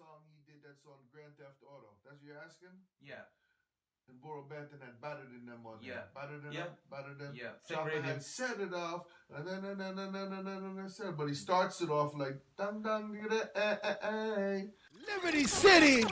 song he did that's on Grand Theft Auto. That's what you're asking? Yeah. And Boro Banton had better than them on Yeah. there. Better than Yeah. them? Better than Yeah. Same Chopper rhythm. had set it off. But he starts it off like dum dum Liberty City.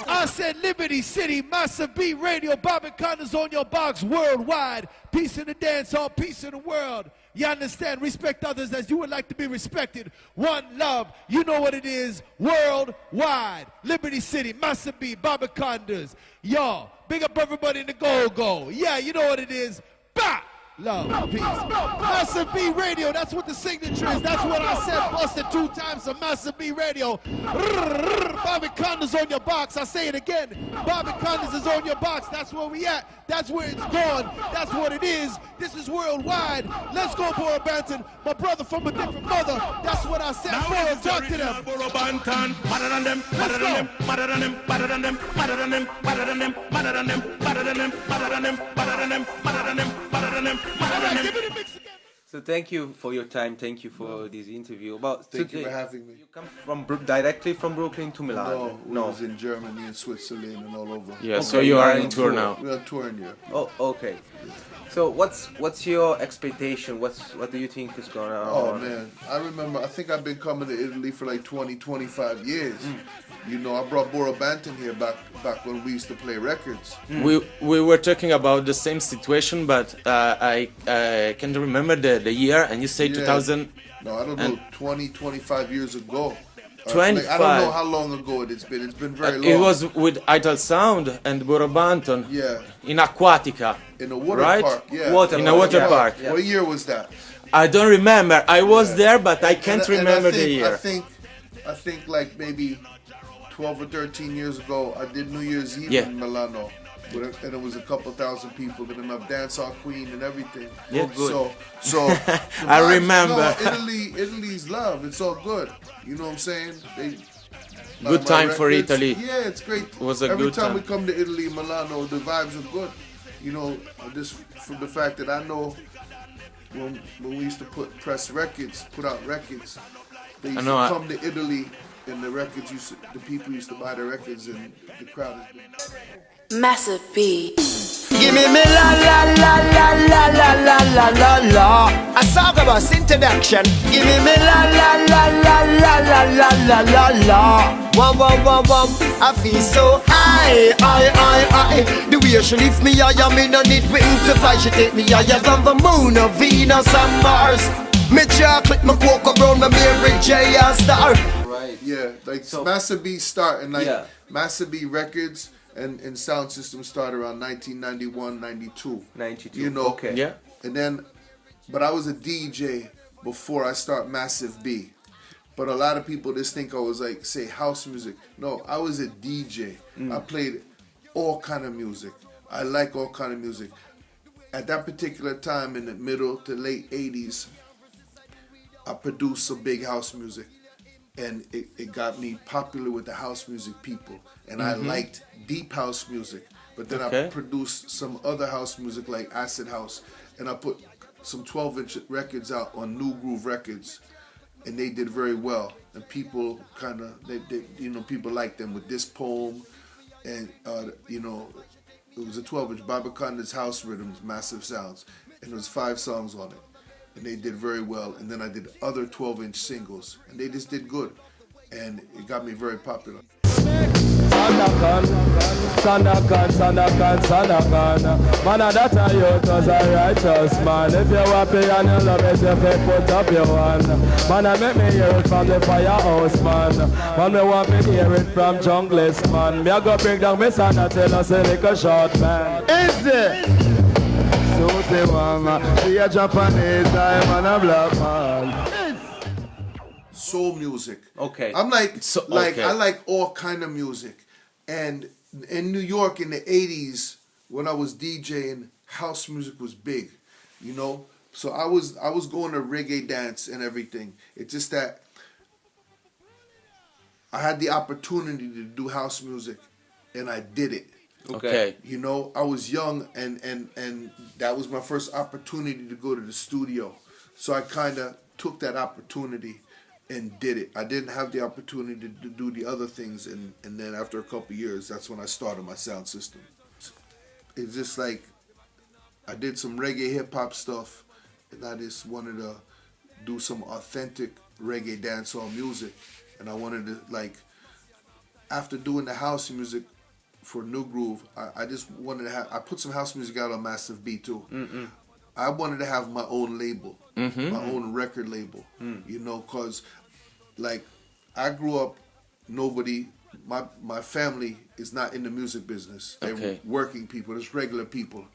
I said Liberty City, Massive B Radio, Bobby Konders on your box worldwide. Peace in the dance hall, peace in the world. You understand? Respect others as you would like to be respected. One love, you know what it is, worldwide. Liberty City, Massive B, Bobby Konders. Yo, big up everybody in the go-go. Yeah, you know what it is. Bah! Love, peace. Massive B Radio, that's what the signature is. That's what I said, busted 2 times on Massive B Radio. Bobby Konders on your box. I say it again. Bobby Konders is on your box. That's where we at. That's where it's going. That's what it is. This is worldwide. Let's go, Boro Banton. My brother from a different mother. That's what I said. Boro, talk to them. Boro Banton. Better than them. Better than them. Better than them. Better than them. Better than them. Better than them. Better than them. Better than them. Better than them. Better than them. Better than them. Better than them. So thank you for your time. Thank you for this interview. Thank you for having me. You come from directly from Brooklyn to Milan? No, I was in Germany and Switzerland and all over. Yeah, Okay, so you are on tour now. We're on tour in Europe. Oh, okay. So what's your expectation? What do you think is going on? Oh man, I think I've been coming to Italy for like 20, 25 years. You know, I brought Boro Banton here back when we used to play records. We were talking about the same situation, but I can't remember the year, and you say Yeah. 2000. No, I don't know, 20, 25 years ago. 25. I don't know how long ago it's been. It's been very long. It was with Ital Sound and Boro Banton. Yeah. In Aquatica. In a water right? park, yeah. In a water park. Yeah. What year was that? I don't remember. I was there, but I can't And remember I think, the year. I think like maybe 12 or 13 years ago, I did New Year's Eve Yeah. in Milano. And it was a couple thousand people, and enough dancehall queen and everything. Yeah. So the I vibes- remember. No, Italy's love. It's all good. You know what I'm saying? Good my time for records- Italy. Yeah, it's great. It was a Every good time time. we come to Italy, Milano, the vibes are good. You know, just from the fact that I know when we used to press records, put out records, they used to come to Italy, and the people used to buy the records, and the crowd has been. Massive B. Give me la la la la la la la la la la. A song about introduction. Give me la la la la la la la la la la. Wom. I feel so high. The way she lift me higher, me no need wings to fly. She take me higher than the moon of Venus and Mars. Me chocolate, me cocoa brown, me Mary J and Star. Right. Yeah, like So- Massive B starting like Yeah. Massive B Records and sound system started around 1991, 92. 92. You know, Okay. Yeah. And then, but I was a DJ before I start Massive B. But a lot of people just think I was like, say, house music. No, I was a DJ. I played all kind of music. I like all kind of music. At that particular time in the middle to late 80s, I produced some big house music. And it got me popular with the house music people. And I liked deep house music. But then I produced some other house music like acid house. And I put some 12-inch records out on New Groove Records. And they did very well. And people kind of, people liked them with this poem. And, it was a 12-inch Bobby Konders House Rhythms, Massive Sounds. And there was 5 songs on it. And they did very well. And then I did other 12-inch singles, and they just did good, and it got me very popular. Sanakan. Man, that a youth was a righteous man. If you're happy and you love it, you can put up your hand. Man, I make me hear it from the firehouse, man. Man, me want me hear it from junglist, man. Me a go break down me son and tell us a little short man. Is it? Susie mama, she a Japanese, I'm a black man. Soul music. Okay. I'm like, okay. I like all kind of music. And in New York in the 80s, when I was DJing, house music was big, you know? So I was going to reggae dance and everything. It's just that I had the opportunity to do house music, and I did it. Okay. You know, I was young, and that was my first opportunity to go to the studio. So I kind of took that opportunity, and did it. I didn't have the opportunity to do the other things, and then after a couple years, that's when I started my sound system. It's just like I did some reggae hip hop stuff, and I just wanted to do some authentic reggae dancehall music, and I wanted to, like, after doing the house music for New Groove, I just wanted to have, I put some house music out on Massive B too. I wanted to have my own label, my own record label, you know, cause like I grew up, my family is not in the music business. They're working people, it's regular people,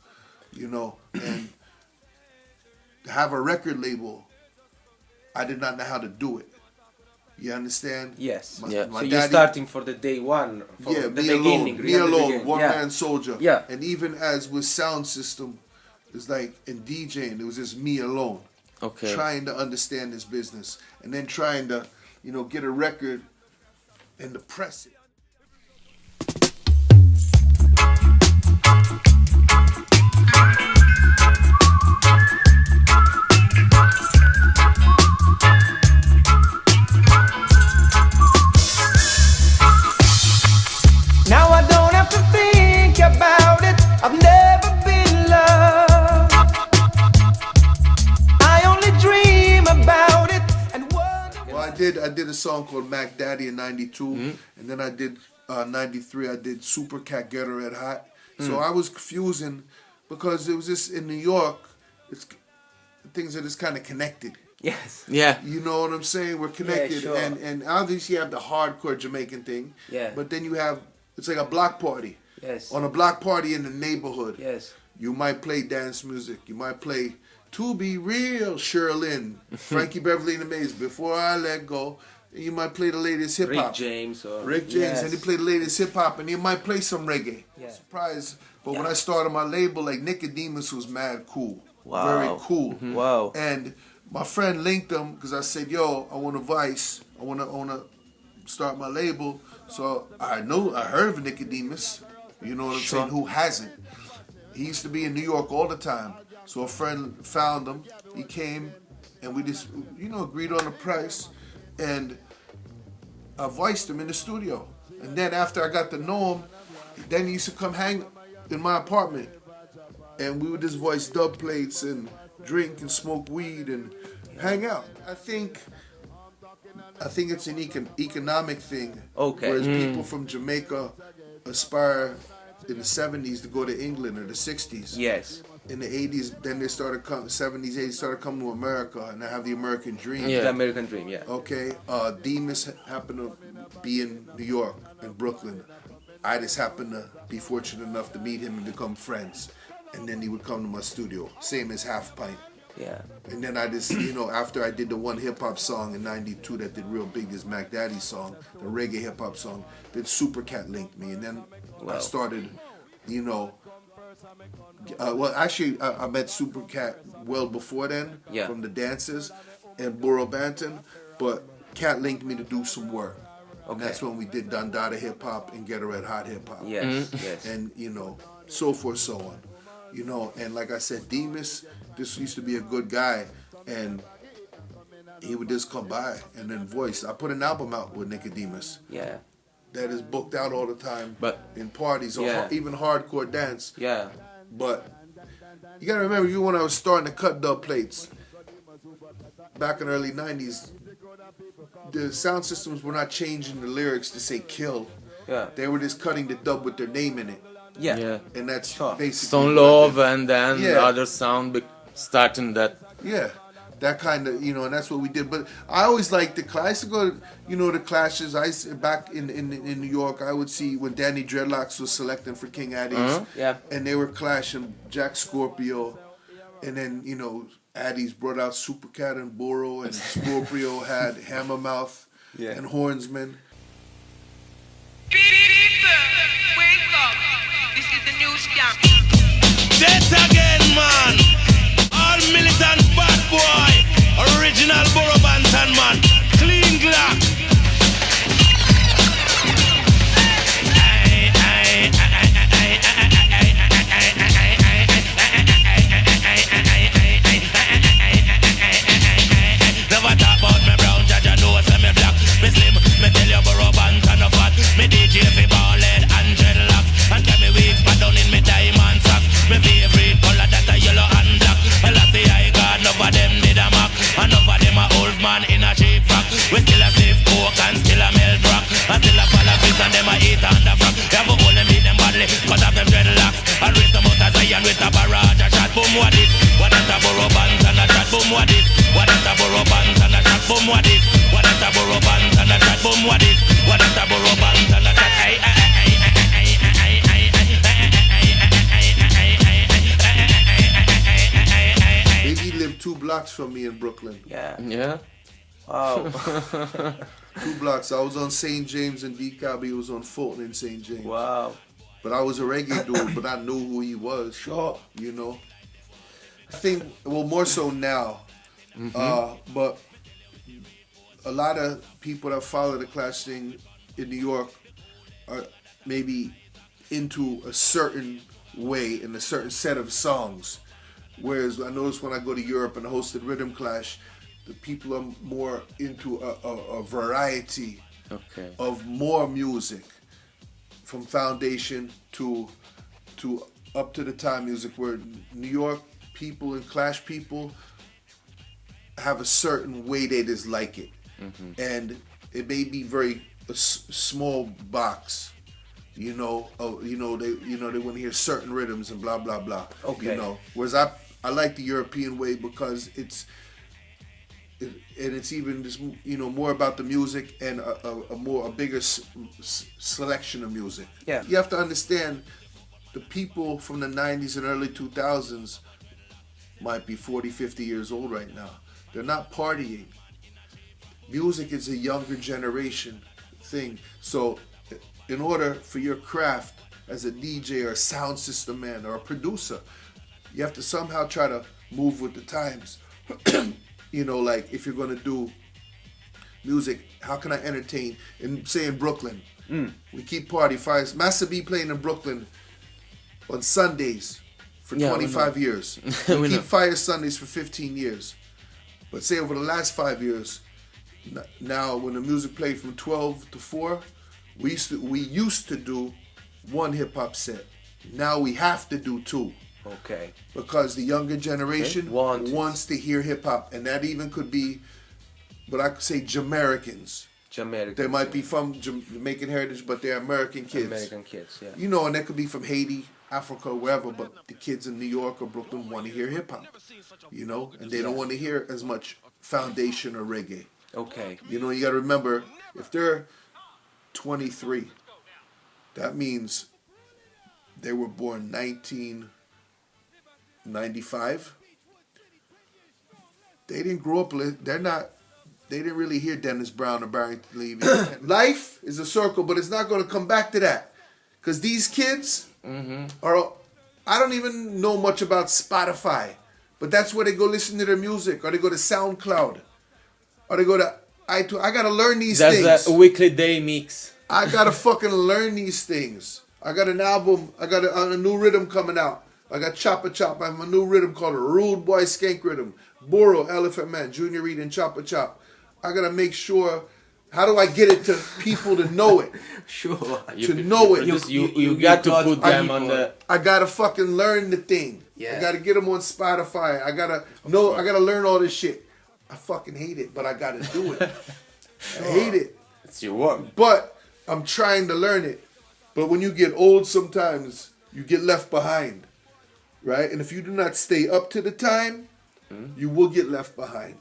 you know, and to have a record label, I did not know how to do it. You understand? Yes. My So daddy, you're starting for the day one. For the beginning, me alone, one man soldier. Yeah. And even as with sound system, it's like in DJing, it was just me alone. Okay. Trying to understand this business, and then trying to, you know, get a record and to press it. Now I don't have to think about it. I've never been loved. I only dream about it and wonder. Well, I did a song called Mac Daddy in '92, and then I did '93. I did Super Cat Get Her Red Hot. So I was confusing because it was just in New York. It's things that is kind of connected. Yes. Yeah. You know what I'm saying? We're connected, sure. and obviously you have the hardcore Jamaican thing. Yeah. But then you have, it's like a block party. Yes. On a block party in the neighborhood. Yes. You might play dance music. You might play To Be Real, Sherlyn, Frankie Beverly and the Maze, Before I Let Go. You might play the latest hip hop. Rick James. And you play the latest hip hop, and you might play some reggae. Yeah. Surprise! But when I started my label, like Nicodemus was mad cool. Wow. Very cool. Wow. And my friend linked them because I said, "Yo, I want a Vice. I want to start my label." So I heard of Nicodemus. You know what I'm saying? Who hasn't? He used to be in New York all the time. So a friend found him. He came, and we just, you know, agreed on the price, and I voiced him in the studio. And then after I got to know him, then he used to come hang in my apartment, and we would just voice dub plates and drink and smoke weed and hang out. I think it's an economic thing. Okay. Whereas people from Jamaica aspire in the 70s to go to England, or the 60s. Yes. In the 80s, then they started 70s, 80s started coming to America, and they have the American dream. The American dream, yeah. Okay, Demas happened to be in New York and Brooklyn. I just happened to be fortunate enough to meet him and become friends. And then he would come to my studio, same as Half Pint. Yeah. And then I just, you know, after I did the one hip hop song in '92 that did real big, this Mac Daddy song, the reggae hip hop song, then Super Cat linked me. And then I started, you know, well, actually, I met Super Cat well before then, from the dances and Borough Banton, but Cat linked me to do some work. And that's when we did Dundada Hip Hop and Get a Red Hot Hip Hop. Yes, yes. And, you know, so forth, so on. You know, and like I said, Demas, this used to be a good guy, and he would just come by and then voice. I put an album out with Nicodemus. Yeah. That is booked out all the time, but in parties, or even hardcore dance. Yeah. But you gotta remember, even when I was starting to cut dub plates back in the early '90s, the sound systems were not changing the lyrics to say "kill." Yeah. They were just cutting the dub with their name in it. Yeah. And that's basically Stone Love, and then the other sound starting that. Yeah. That kind of, you know, and that's what we did. But I always liked the classical, you know, the clashes. Back in New York, I would see when Danny Dreadlocks was selecting for King Addies, and they were clashing Jack Scorpio, and then, you know, Addies brought out Supercat and Borough, and Scorpio had Hammermouth and Hornsman. Wake up! This is the new scam. Dead again, man. All militant bad boy. Original Borough Banton man. Clean Glock. Never talk about me brown, Jaja knows. what it? What that a burro band and a chat boom what it? What that a burro band and a chat boom what it? What that a burro band and a chat Biggie lived 2 blocks from me in Brooklyn. Yeah. Yeah. Wow. 2 blocks. I was on St. James and DeKalb. He was on Fulton in St. James. Wow. But I was a reggae dude, but I knew who he was. Sure. You know? I think, well, more so now. But a lot of people that follow the Clash thing in New York are maybe into a certain way in a certain set of songs. Whereas I notice when I go to Europe and hosted Rhythm Clash, the people are more into a variety of more music, from foundation to up to the time music, where New York people and Clash people have a certain way they just like it. And it may be very small box, they want to hear certain rhythms and blah blah blah. Okay. Whereas I like the European way because it's even just more about the music and a bigger selection of music. Yeah. You have to understand, the people from the 90s and early 2000s might be 40, 50 years old right now. They're not partying. Music is a younger generation thing. So in order for your craft as a DJ or a sound system man or a producer, you have to somehow try to move with the times. Like if you're going to do music, how can I entertain? And say in Brooklyn, we keep party fires. Massive B playing in Brooklyn on Sundays for 25 years. We keep Fire Sundays for 15 years. But say over the last 5 years, now when the music played from 12 to 4, we used to do 1 hip hop set. Now we have to do 2. Okay. Because the younger generation wants to hear hip hop, and that even could be, but I could say Jamaicans. They might be from Jamaican heritage, but they're American kids. American kids, yeah. And that could be from Haiti, Africa, wherever, but the kids in New York or Brooklyn want to hear hip hop, and they don't want to hear as much foundation or reggae. Okay. You got to remember, if they're 23, that means they were born 1995. They didn't grow up, they didn't really hear Dennis Brown or Barrington Levy. Life is a circle, but it's not going to come back to that. Because these kids are, I don't even know much about Spotify, but that's where they go listen to their music, or they go to SoundCloud, or they go to iTunes. I got to learn these things. That's a weekly day mix. I got to fucking learn these things. I got an album, I got a new rhythm coming out. I got Chopper Chop. I have a new rhythm called a Rudebwoy Skank Rhythm. Burro, Elephant Man, Junior Reed, and Chopper Chop. I got to make sure, how do I get it to people to know it? Sure. You got to put them on the... I got to fucking learn the thing. Yeah. I got to get them on Spotify. I got to learn all this shit. I fucking hate it, but I got to do it. I hate it. It's your work. But I'm trying to learn it. But when you get old, sometimes you get left behind. Right? And if you do not stay up to the time, you will get left behind.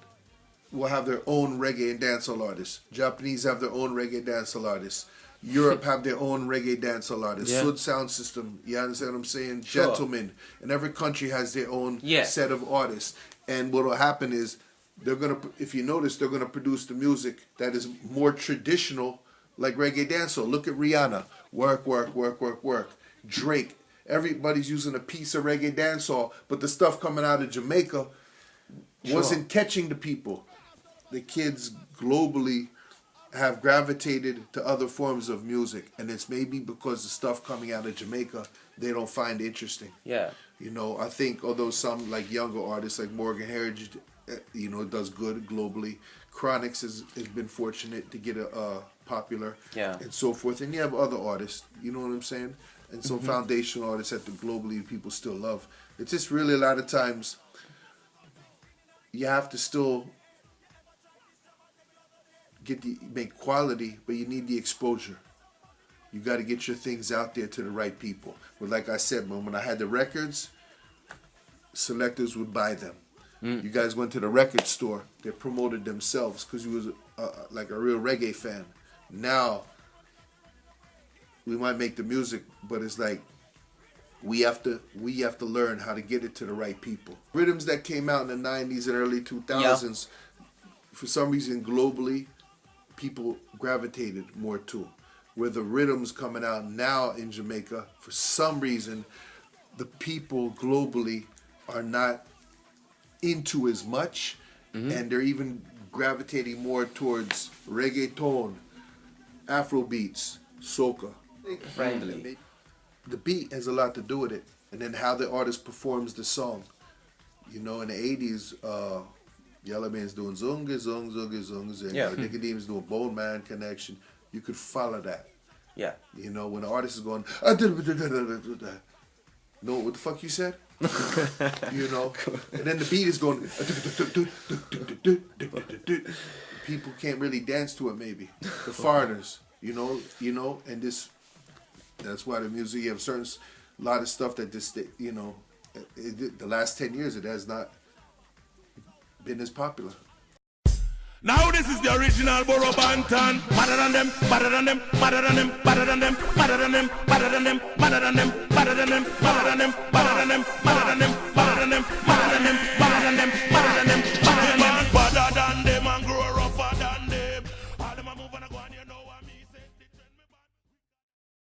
Will have their own reggae and dancehall artists. Japanese have their own reggae dancehall artists. Europe have their own reggae dancehall artists. Yeah. Sud Sound System, you understand what I'm saying? Sure. Gentlemen. And every country has their own Yeah. set of artists. And what will happen is, if you notice, they're gonna produce the music that is more traditional, like reggae dancehall. Look at Rihanna. Work, work, work, work, work. Drake. Everybody's using a piece of reggae dancehall, but the stuff coming out of Jamaica wasn't catching the people. The kids globally have gravitated to other forms of music, and it's maybe because the stuff coming out of Jamaica they don't find interesting. Yeah. I think although some like younger artists like Morgan Heritage, does good globally. Chronix has been fortunate to get popular, and so forth. And you have other artists, you know what I'm saying? And some foundational artists that globally people still love. It's just really a lot of times you have to still make quality, but you need the exposure. You got to get your things out there to the right people. But like I said, when I had the records, selectors would buy them. You guys went to the record store. They promoted themselves because you was like a real reggae fan. Now, we might make the music, but it's like we have to learn how to get it to the right people. Rhythms that came out in the 90s and early 2000s, for some reason globally, people gravitated more to. Where the rhythms coming out now in Jamaica, for some reason, the people globally are not into as much, and they're even gravitating more towards reggaeton, Afro beats, soca. Friendly. The beat has a lot to do with it, and then how the artist performs the song. You know, in the 80s, Yellow Man's doing zunga, zung, zunga, zung, zung. Yeah. Nicodemus doing Bone Man Connection. You could follow that. Yeah. You know, when the artist is going, know what the fuck you said? You know? And then the beat is going, people can't really dance to it maybe. The foreigners, you know, and that's why the music, you have a lot of stuff that just, you know, the last 10 years it has not been as popular. Now this is the original Borough Bantan. Madder than them, madder than them, madder than them, madder than them, madder than them, madder than them, madder than them, madder than them, madder than them, madder than them, madder than them, madder than them, madder than them, madder than them, madder than them, madder